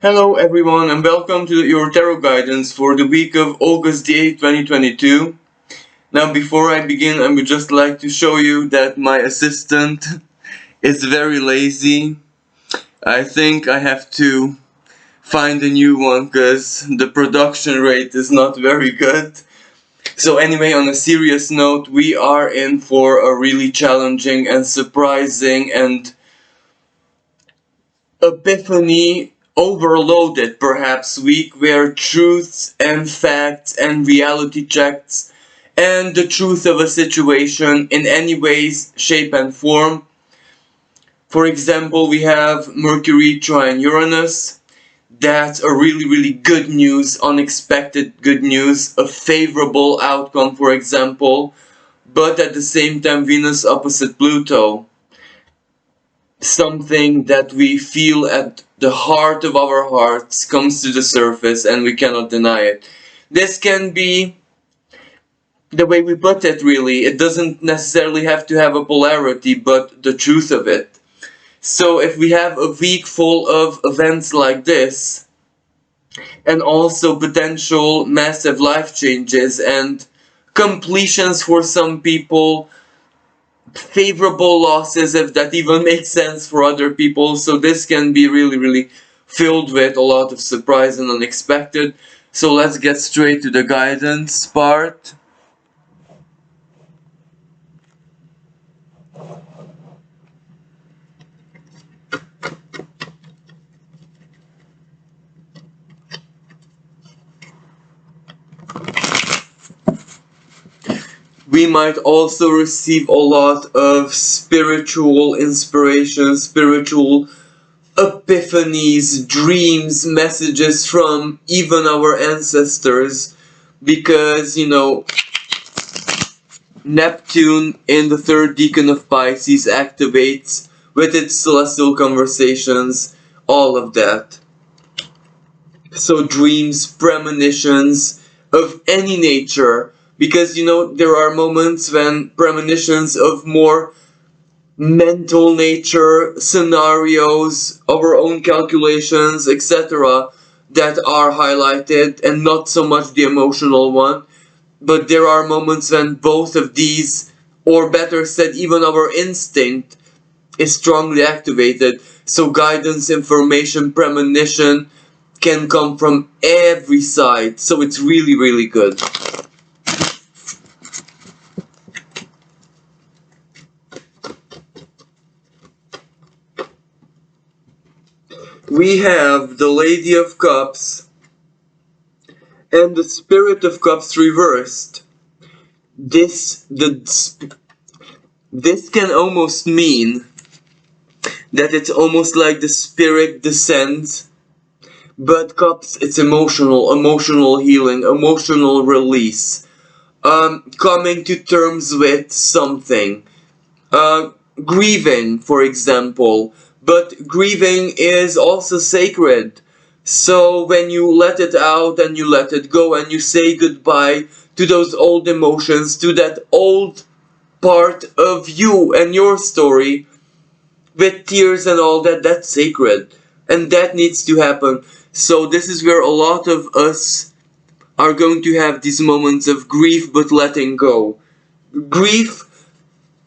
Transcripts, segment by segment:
Hello everyone and welcome to your tarot guidance for the week of August the 8th, 2022. Now before I begin, I would just like to show you that my assistant is very lazy. I think I have to find a new one because the production rate is not very good. So anyway, on a serious note, we are in for a really challenging and surprising and epiphany overloaded perhaps week where truths and facts and reality checks and the truth of a situation in any ways, shape and form. For example, we have Mercury trine Uranus. That's a really good news, unexpected good news, a favorable outcome, for example, but at the same time Venus opposite Pluto, something that we feel at the heart of our hearts comes to the surface and we cannot deny it. This can be the way we put it, really. It doesn't necessarily have to have a polarity, but the truth of it. So if we have a week full of events like this, and also potential massive life changes and completions for some people, favorable losses, if that even makes sense for other people. So this can be really filled with a lot of surprise and unexpected. So let's get straight to the guidance part. We might also receive a lot of spiritual inspiration, spiritual epiphanies, dreams, messages from even our ancestors, because Neptune in the third decan of Pisces activates with its celestial conversations, all of that. So dreams, premonitions of any nature, because there are moments when premonitions of more mental nature, scenarios, our own calculations, etc., that are highlighted and not so much the emotional one. But there are moments when both of these, or better said, even our instinct, is strongly activated. So guidance, information, premonition can come from every side. So it's really good. We have the Lady of Cups and the Spirit of Cups reversed. This can almost mean that it's almost like the spirit descends, but Cups, it's emotional healing, emotional release, coming to terms with something, grieving, for example. But grieving is also sacred. So when you let it out and you let it go and you say goodbye to those old emotions, to that old part of you and your story, with tears and all that, that's sacred. And that needs to happen. So this is where a lot of us are going to have these moments of grief but letting go. Grief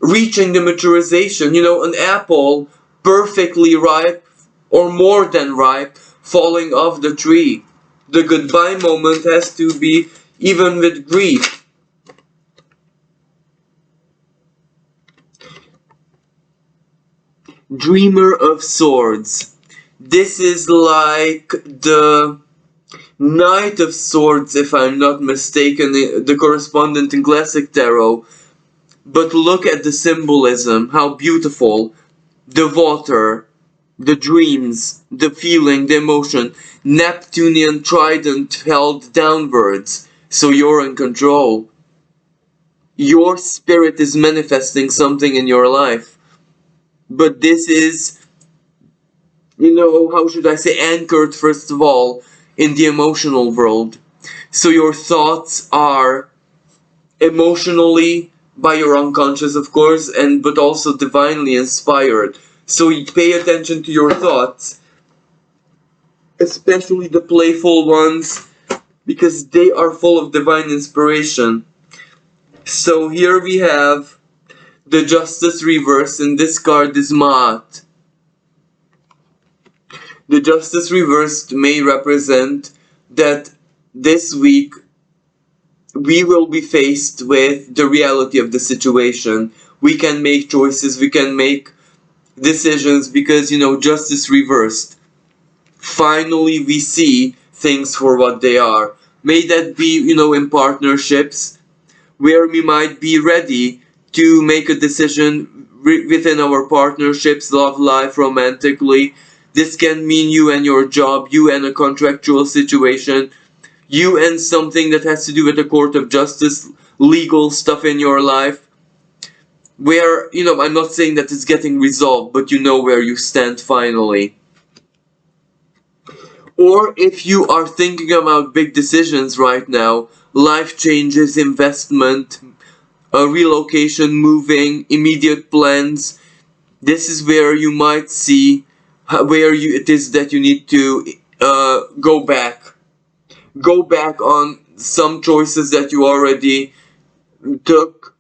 reaching the maturization. An apple perfectly ripe or more than ripe falling off the tree. The goodbye moment has to be even with grief. Dreamer of Swords. This is like the Knight of Swords, if I'm not mistaken, the correspondent in Classic Tarot. But look at the symbolism, how beautiful. The water, the dreams, the feeling, the emotion. Neptunian trident held downwards, so you're in control. Your spirit is manifesting something in your life. But this is, how should I say, anchored first of all in the emotional world. So your thoughts are emotionally by your unconscious, of course, but also divinely inspired. So you pay attention to your thoughts. especially the playful ones, because they are full of divine inspiration. So here we have the Justice reverse, and this card is Maat. The Justice reversed may represent that this week we will be faced with the reality of the situation. We can make choices, we can make decisions because, justice reversed. Finally, we see things for what they are. May that be, in partnerships where we might be ready to make a decision within our partnerships, love life, romantically. This can mean you and your job, you and a contractual situation, you and something that has to do with the court of justice, legal stuff in your life, where, I'm not saying that it's getting resolved, but you know where you stand finally. Or if you are thinking about big decisions right now, life changes, investment, relocation, moving, immediate plans, this is where you might see it is that you need to go back. Go back on some choices that you already took,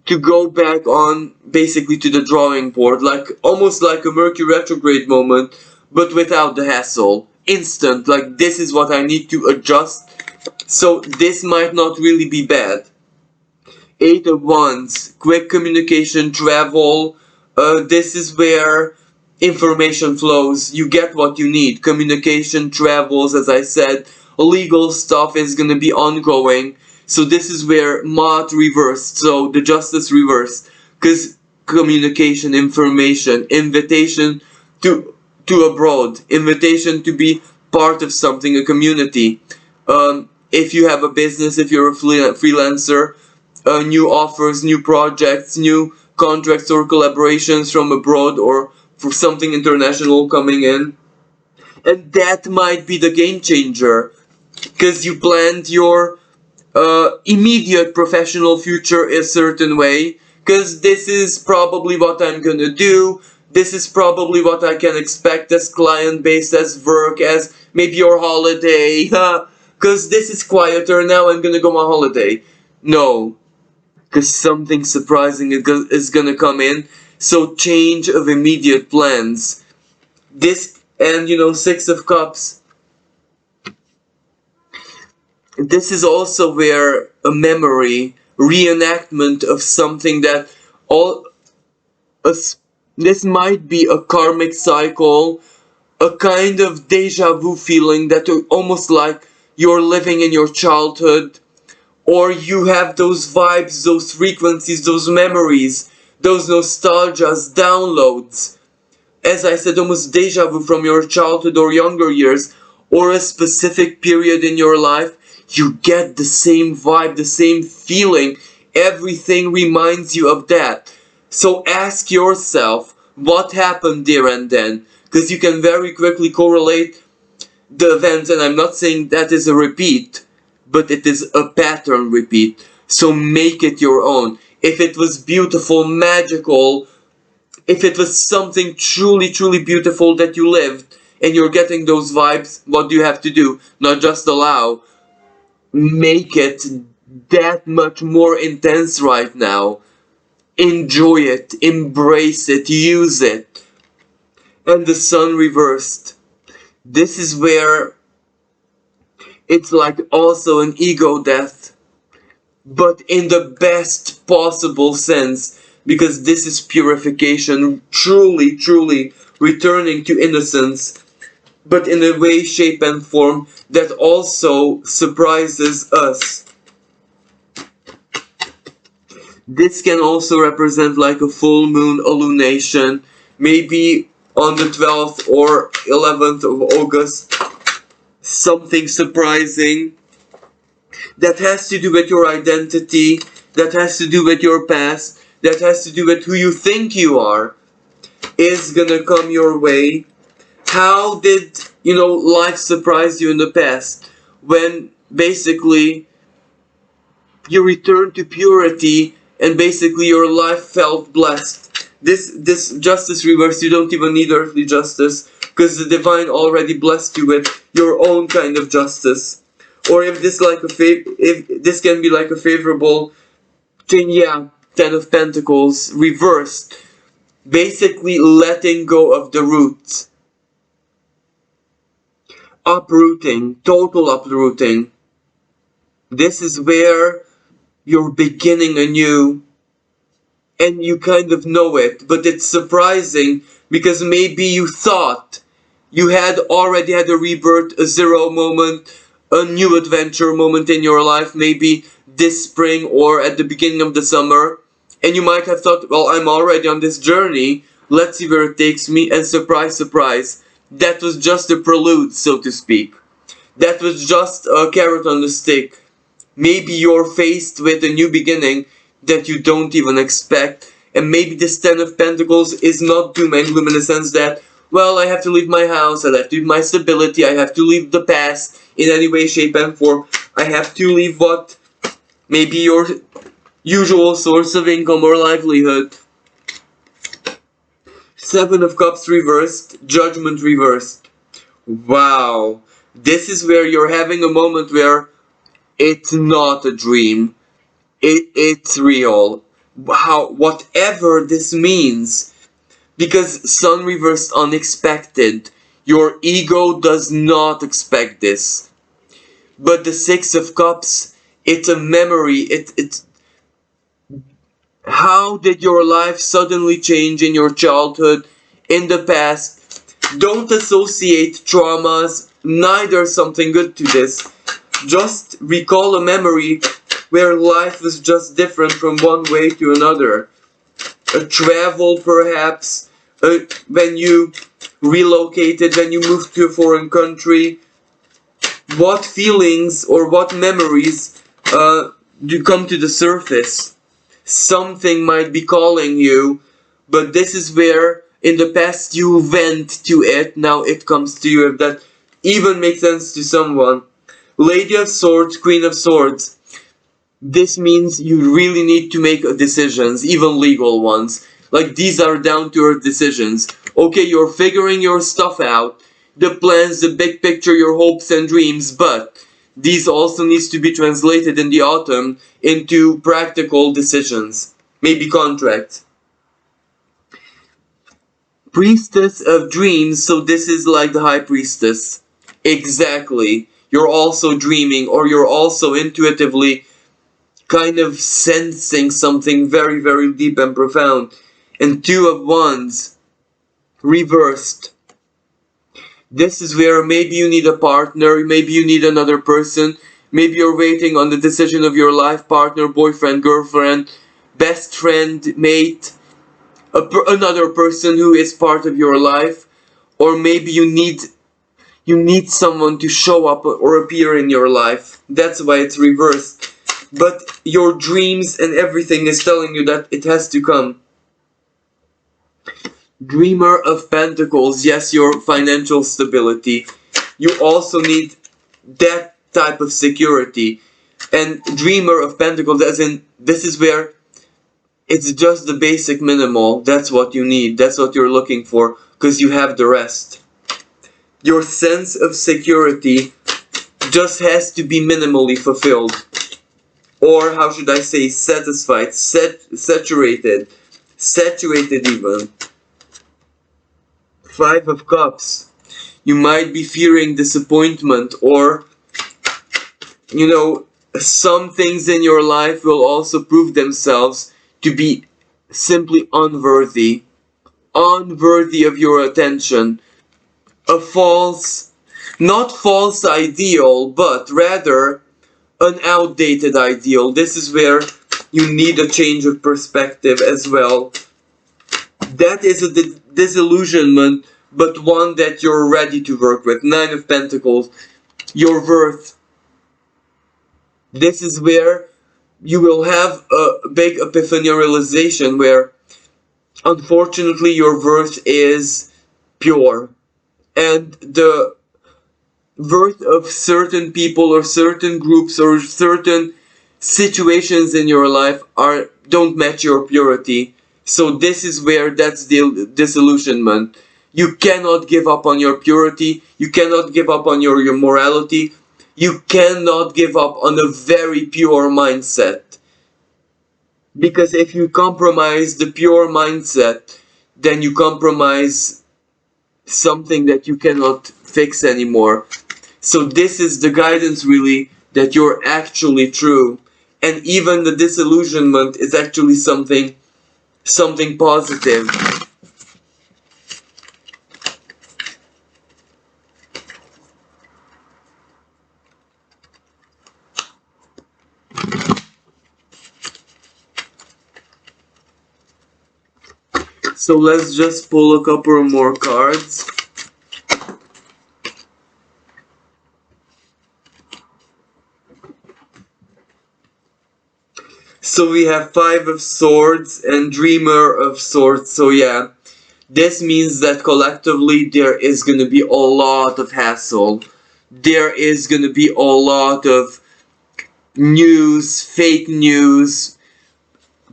to go back on basically to the drawing board, like almost like a Mercury retrograde moment, but without the hassle. Instant, like this is what I need to adjust, so this might not really be bad. Eight of Wands, quick communication, travel, this is where information flows, you get what you need. Communication, travels, as I said, legal stuff is gonna be ongoing. So this is where Maat reversed, so the Justice reversed, because communication, information, invitation to abroad, invitation to be part of something, a community. If you have a business, if you're a freelancer, new offers, new projects, new contracts or collaborations from abroad or for something international coming in. And that might be the game changer, because you planned your immediate professional future a certain way, because this is probably what I'm gonna do, this is probably what I can expect as client base, as work, as maybe your holiday, because this is quieter, now I'm gonna go on holiday. No, because something surprising is gonna come in, so change of immediate plans. This, and Six of Cups, this is also where a memory, reenactment of something that this might be a karmic cycle, a kind of deja vu feeling that almost like you're living in your childhood, or you have those vibes, those frequencies, those memories, those nostalgias, downloads. As I said, almost deja vu from your childhood or younger years, or a specific period in your life. You get the same vibe, the same feeling. Everything reminds you of that. So ask yourself, what happened there and then? Because you can very quickly correlate the events, and I'm not saying that is a repeat, but it is a pattern repeat. So make it your own. If it was beautiful, magical, if it was something truly, truly beautiful that you lived, and you're getting those vibes, what do you have to do? Not just allow. Make it that much more intense right now. Enjoy it, embrace it, use it. And the Sun reversed. This is where it's like also an ego death, but in the best possible sense, because this is purification, truly, truly returning to innocence, but in a way, shape and form that also surprises us. This can also represent like a full moon, a lunation, maybe on the 12th or 11th of August, something surprising that has to do with your identity, that has to do with your past, that has to do with who you think you are, is gonna come your way. How did, life surprise you in the past? When basically you returned to purity and basically your life felt blessed. This justice reverse, you don't even need earthly justice, because the divine already blessed you with your own kind of justice. Or if this can be like a favorable thing, yeah, Ten of Pentacles reversed, basically letting go of the roots, uprooting, total uprooting. This is where you're beginning anew, and you kind of know it, but it's surprising because maybe you thought you had already had a rebirth, a zero moment, a new adventure moment in your life, maybe this spring or at the beginning of the summer, and you might have thought, well, I'm already on this journey, let's see where it takes me, and surprise, surprise, that was just a prelude, so to speak. That was just a carrot on the stick. Maybe you're faced with a new beginning that you don't even expect, and maybe this Ten of Pentacles is not doom and gloom in the sense that, well, I have to leave my house, I have to leave my stability, I have to leave the past in any way, shape, and form. I have to leave what maybe your usual source of income or livelihood. Seven of Cups reversed, Judgment reversed. Wow. This is where you're having a moment where it's not a dream. It's real. Whatever this means. Because Sun reversed unexpected. Your ego does not expect this. But the Six of Cups, it's a memory. It's how did your life suddenly change in your childhood, in the past? Don't associate traumas, neither something good to this. Just recall a memory where life was just different from one way to another. A travel, perhaps, when you relocated, when you moved to a foreign country. What feelings or what memories do come to the surface? Something might be calling you, but this is where in the past you went to it, now it comes to you, if that even makes sense to someone. Lady of Swords, Queen of Swords. This means you really need to make decisions, even legal ones. Like, these are down-to-earth decisions. Okay, you're figuring your stuff out, the plans, the big picture, your hopes and dreams, but these also needs to be translated in the autumn into practical decisions. Maybe contracts. Priestess of Dreams, so this is like the High Priestess. Exactly. You're also dreaming, or you're also intuitively kind of sensing something very, very deep and profound. And Two of Wands, reversed. This is where maybe you need a partner, maybe you need another person, maybe you're waiting on the decision of your life partner, boyfriend, girlfriend, best friend, mate, another person who is part of your life, or maybe you need someone to show up or appear in your life. That's why it's reversed. But your dreams and everything is telling you that it has to come. Dreamer of Pentacles, yes, your financial stability. You also need that type of security. And Dreamer of Pentacles, as in, this is where it's just the basic minimal. That's what you need. That's what you're looking for, because you have the rest. Your sense of security just has to be minimally fulfilled. Or, how should I say, satisfied, saturated even. Five of Cups. You might be fearing disappointment, or, you know, some things in your life will also prove themselves to be simply unworthy. Unworthy of your attention. A false, not false ideal, but rather an outdated ideal. This is where you need a change of perspective as well. That is a disillusionment, but one that you're ready to work with. Nine of Pentacles, your worth. This is where you will have a big epiphany realization where, unfortunately, your worth is pure. And the worth of certain people or certain groups or certain situations in your life don't match your purity. So this is where that's the disillusionment. You cannot give up on your purity. You cannot give up on your morality. You cannot give up on a very pure mindset. Because if you compromise the pure mindset, then you compromise something that you cannot fix anymore. So this is the guidance really that you're actually true. And even the disillusionment is actually something positive. So let's just pull a couple more cards. So we have Five of Swords and Dreamer of Swords. So yeah, this means that collectively there is going to be a lot of hassle. There is going to be a lot of news, fake news,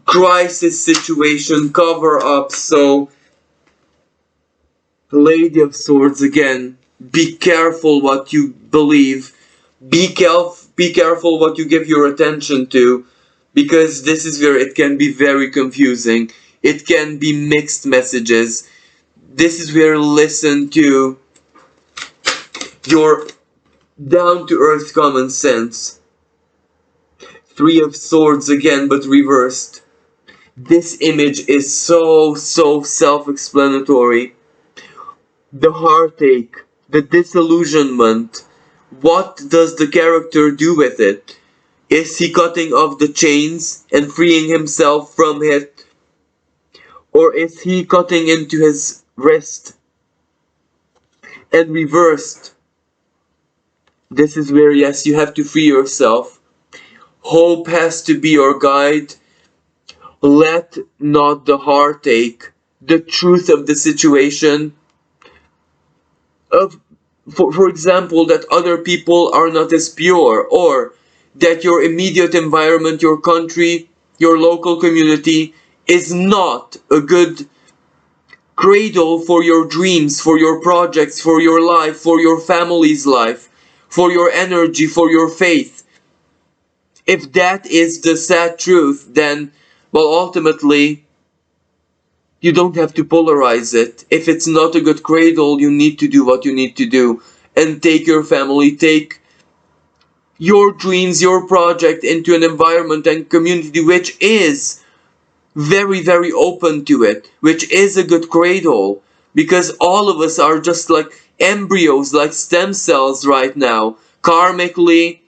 crisis situation, cover-up. So Lady of Swords again, be careful what you believe. Be careful what you give your attention to, because this is where it can be very confusing. It can be mixed messages. This is where listen to your down-to-earth common sense. Three of Swords again, but reversed. This image is so self-explanatory. The heartache, the disillusionment. What does the character do with it? Is he cutting off the chains and freeing himself from it? Or is he cutting into his wrist? And reversed. This is where, yes, you have to free yourself. Hope has to be your guide. Let not the heartache, the truth of the situation, for example, that other people are not as pure, or that your immediate environment, your country, your local community is not a good cradle for your dreams, for your projects, for your life, for your family's life, for your energy, for your faith. If that is the sad truth, then, well, ultimately, you don't have to polarize it. If it's not a good cradle, you need to do what you need to do. And take your family, take your dreams, your project into an environment and community which is very open to it, which is a good cradle. Because all of us are just like embryos, like stem cells right now, karmically,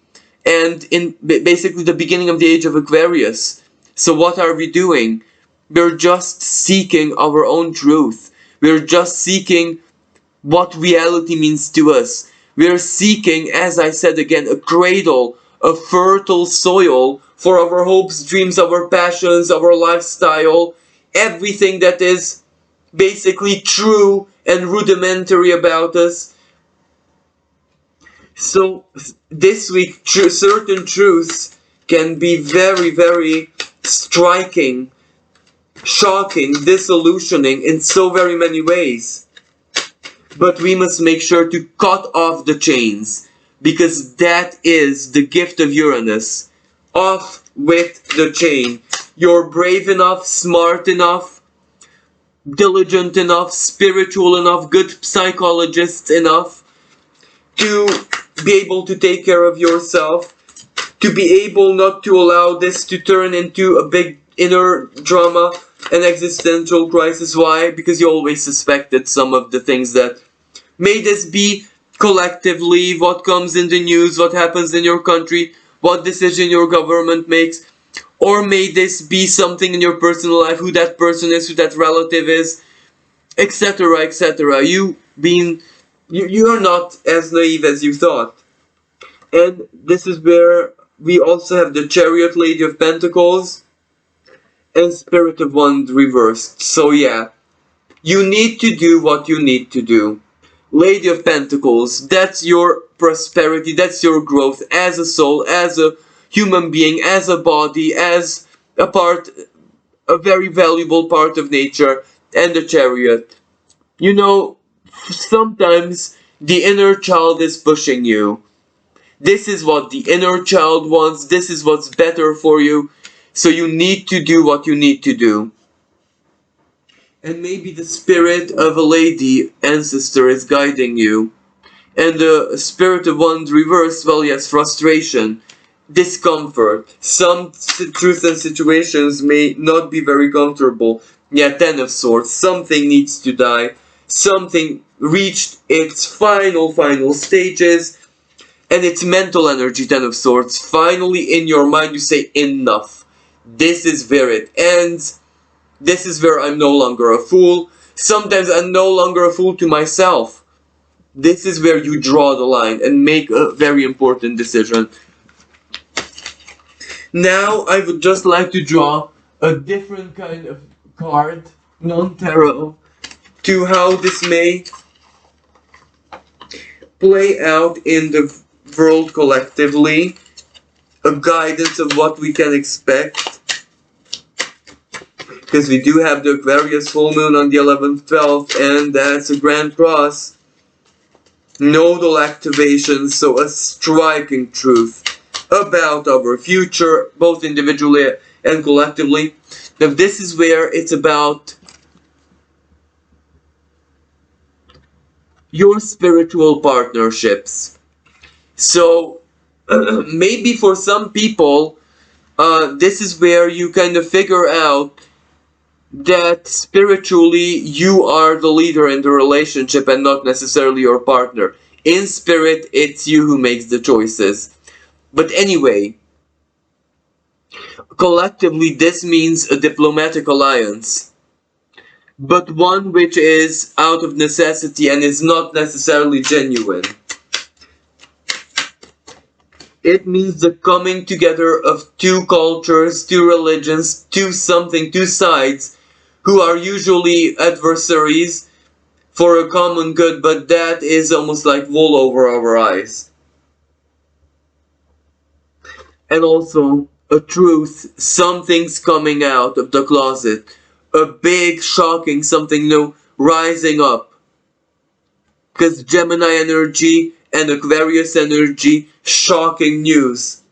and in basically the beginning of the age of Aquarius. So what are we doing? We're just seeking our own truth. We're just seeking what reality means to us. We're seeking, as I said again, a cradle, a fertile soil for our hopes, dreams, our passions, our lifestyle, everything that is basically true and rudimentary about us. So this week, certain truths can be very striking, shocking, disillusioning in so very many ways. But we must make sure to cut off the chains, because that is the gift of Uranus. Off with the chain. You're brave enough, smart enough, diligent enough, spiritual enough, good psychologist enough to be able to take care of yourself, to be able not to allow this to turn into a big inner drama, an existential crisis. Why? Because you always suspected some of the things that may this be collectively, what comes in the news, what happens in your country, what decision your government makes, or may this be something in your personal life, who that person is, who that relative is, etc, etc. You're not as naive as you thought. And this is where we also have the Chariot, Lady of Pentacles, and Spirit of Wands reversed. So yeah, you need to do what you need to do. Lady of Pentacles, that's your prosperity, that's your growth as a soul, as a human being, as a body, as a part a very valuable part of nature, and the chariot. You know, sometimes the inner child is pushing you. This is what the inner child wants, this is what's better for you, so you need to do what you need to do. And maybe the spirit of a lady ancestor is guiding you. And the spirit of one's reverse, well, yes, frustration, discomfort. Some truths and situations may not be very comfortable. Yeah, Ten of Swords. Something needs to die. Something reached its final stages. And it's mental energy, Ten of Swords. Finally, in your mind, you say, enough. This is where it ends. This is where I'm no longer a fool. Sometimes I'm no longer a fool to myself. This is where you draw the line and make a very important decision. Now, I would just like to draw a different kind of card, non-tarot, to how this may play out in the world collectively. A guidance of what we can expect. Because we do have the Aquarius full moon on the 11th, 12th, and that's a Grand Cross. Nodal activation, so a striking truth about our future, both individually and collectively. Now this is where it's about your spiritual partnerships. So maybe for some people, this is where you kind of figure out that spiritually you are the leader in the relationship and not necessarily your partner. In spirit, it's you who makes the choices. But anyway, collectively this means a diplomatic alliance, but one which is out of necessity and is not necessarily genuine. It means the coming together of two cultures, two religions, two sides, who are usually adversaries for a common good, but that is almost like wool over our eyes. And also, a truth, something's coming out of the closet. A big, shocking something new rising up. Because Gemini energy and Aquarius energy, shocking news.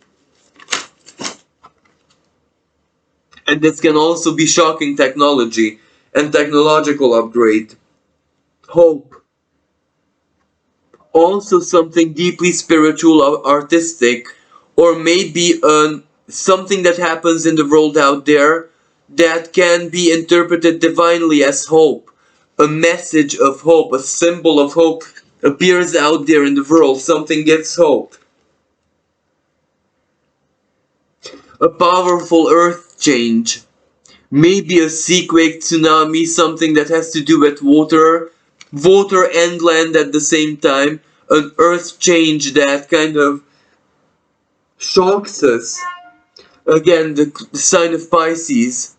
And this can also be shocking technology and technological upgrade. Hope. Also something deeply spiritual or artistic, or maybe something that happens in the world out there that can be interpreted divinely as hope. A message of hope, a symbol of hope appears out there in the world. Something gives hope. A powerful earth change. Maybe a seaquake, tsunami, something that has to do with water and land at the same time. An earth change that kind of shocks us. Again, the sign of Pisces.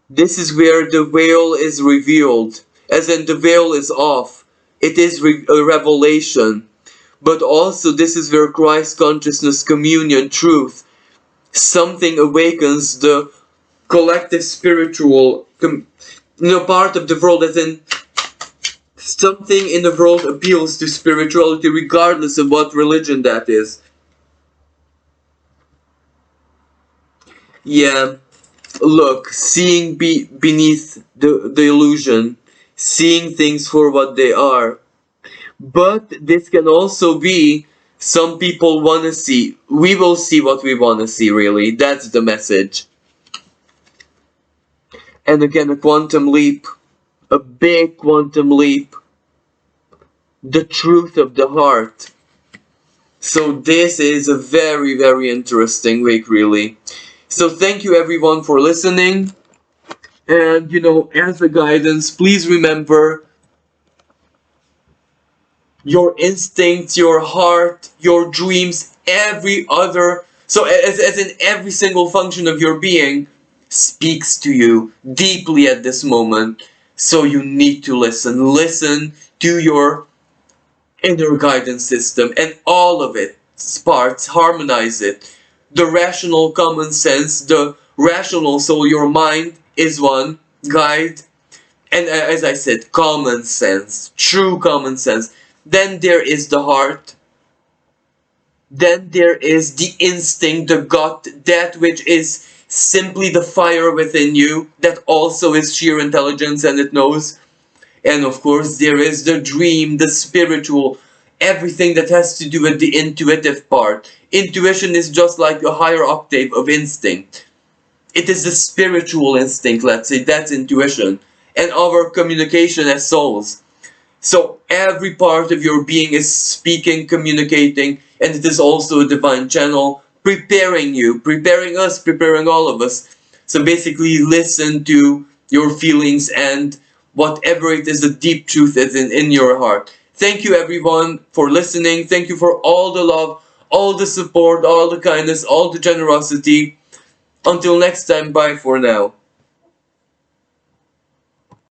This is where the veil is revealed. As in, the veil is off. It is a revelation. But also, this is where Christ consciousness, communion, truth, something awakens the collective spiritual part of the world, as in something in the world appeals to spirituality regardless of what religion that is. Yeah, look, seeing beneath the illusion, seeing things for what they are. But this can also be, some people want to see, we will see what we want to see, really. That's the message. And again, a quantum leap, a big quantum leap, the truth of the heart. So this is a very, very interesting week, really. So thank you everyone for listening. And as a guidance, please remember your instincts, your heart, your dreams, every other, so as in every single function of your being speaks to you deeply at this moment. So you need to listen to your inner guidance system and all of its parts, harmonize it. The rational common sense, the rational soul, your mind is one guide, and as I said, common sense, true common sense. Then there is the heart. Then there is the instinct, the gut, that which is simply the fire within you, that also is sheer intelligence and it knows. And of course, there is the dream, the spiritual, everything that has to do with the intuitive part. Intuition is just like a higher octave of instinct. It is the spiritual instinct, let's say, that's intuition. And our communication as souls. So every part of your being is speaking, communicating, and it is also a divine channel preparing you, preparing us, preparing all of us. So basically listen to your feelings and whatever it is, the deep truth is in your heart. Thank you everyone for listening. Thank you for all the love, all the support, all the kindness, all the generosity. Until next time, bye for now.